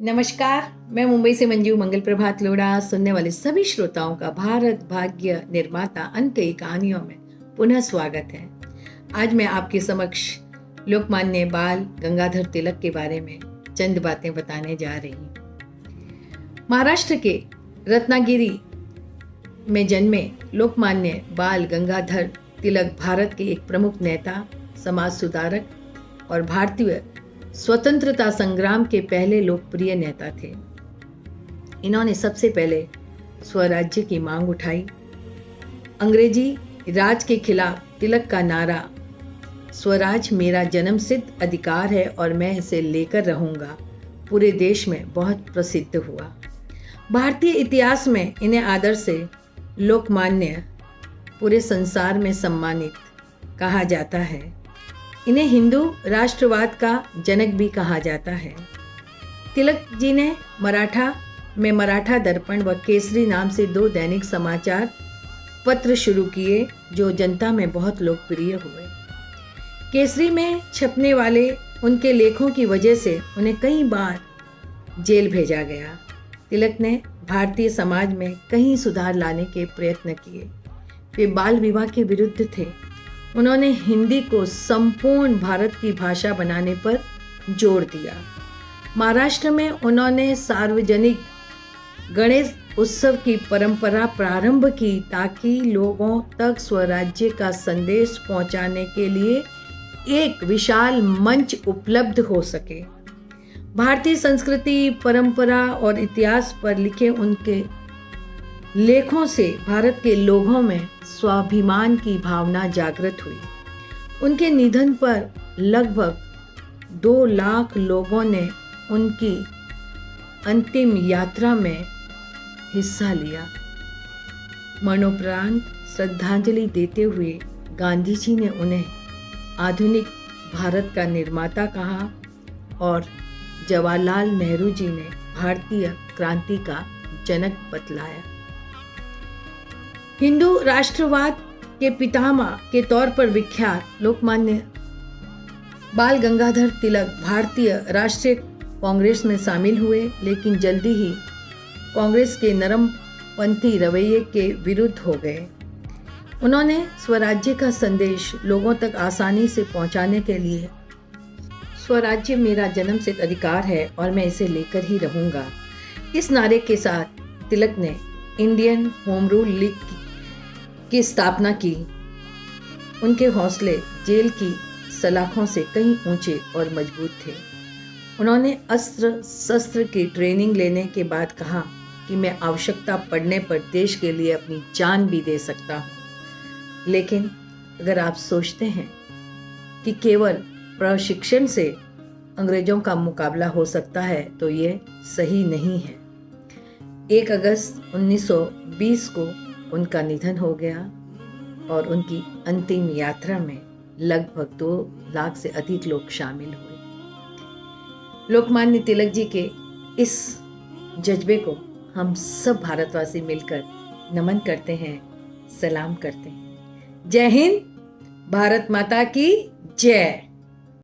नमस्कार, मैं मुंबई से मंजू मंगल प्रभात लोढ़ा। सुनने वाले सभी श्रोताओं का भारत भाग्य निर्माता अनकही कहानियों में पुनः स्वागत है। आज मैं आपके समक्ष लोकमान्य बाल गंगाधर तिलक के बारे में चंद बातें बताने जा रही हूँ। महाराष्ट्र के रत्नागिरी में जन्मे लोकमान्य बाल गंगाधर तिलक भारत के एक प्रमुख नेता, समाज सुधारक और भारतीय स्वतंत्रता संग्राम के पहले लोकप्रिय नेता थे। इन्होंने सबसे पहले स्वराज्य की मांग उठाई। अंग्रेजी राज के खिलाफ तिलक का नारा स्वराज मेरा जन्मसिद्ध अधिकार है और मैं इसे लेकर रहूंगा पूरे देश में बहुत प्रसिद्ध हुआ। भारतीय इतिहास में इन्हें आदर से लोकमान्य पूरे संसार में सम्मानित कहा जाता है। इन्हें हिंदू राष्ट्रवाद का जनक भी कहा जाता है। तिलक जी ने मराठा दर्पण व केसरी नाम से 2 दैनिक समाचार पत्र शुरू किए जो जनता में बहुत लोकप्रिय हुए। केसरी में छपने वाले उनके लेखों की वजह से उन्हें कई बार जेल भेजा गया। तिलक ने भारतीय समाज में कई सुधार लाने के प्रयत्न किए। वे बाल विवाह के विरुद्ध थे। उन्होंने हिंदी को संपूर्ण भारत की भाषा बनाने पर जोर दिया। महाराष्ट्र में उन्होंने सार्वजनिक गणेश उत्सव की परंपरा प्रारंभ की ताकि लोगों तक स्वराज्य का संदेश पहुंचाने के लिए एक विशाल मंच उपलब्ध हो सके। भारतीय संस्कृति, परंपरा और इतिहास पर लिखे उनके लेखों से भारत के लोगों में स्वाभिमान की भावना जागृत हुई। उनके निधन पर लगभग 2 लाख लोगों ने उनकी अंतिम यात्रा में हिस्सा लिया। मरणोपरांत श्रद्धांजलि देते हुए गांधी जी ने उन्हें आधुनिक भारत का निर्माता कहा और जवाहरलाल नेहरू जी ने भारतीय क्रांति का जनक बतलाया। हिंदू राष्ट्रवाद के पितामह के तौर पर विख्यात लोकमान्य बाल गंगाधर तिलक भारतीय राष्ट्रीय कांग्रेस में शामिल हुए, लेकिन जल्दी ही कांग्रेस के नरमपंथी रवैये के विरुद्ध हो गए। उन्होंने स्वराज्य का संदेश लोगों तक आसानी से पहुंचाने के लिए स्वराज्य मेरा जन्मसिद्ध अधिकार है और मैं इसे लेकर ही रहूंगा, इस नारे के साथ तिलक ने इंडियन होम रूल लीग की स्थापना की। उनके हौसले जेल की सलाखों से कहीं ऊंचे और मजबूत थे। उन्होंने अस्त्र शस्त्र की ट्रेनिंग लेने के बाद कहा कि मैं आवश्यकता पड़ने पर देश के लिए अपनी जान भी दे सकता हूँ। लेकिन अगर आप सोचते हैं कि केवल प्रशिक्षण से अंग्रेजों का मुकाबला हो सकता है तो ये सही नहीं है। 1 अगस्त 1920 को उनका निधन हो गया और उनकी अंतिम यात्रा में लगभग 2 लाख से अधिक लोग शामिल हुए। लोकमान्य तिलक जी के इस जज्बे को हम सब भारतवासी मिलकर नमन करते हैं, सलाम करते हैं। जय हिंद, भारत माता की जय।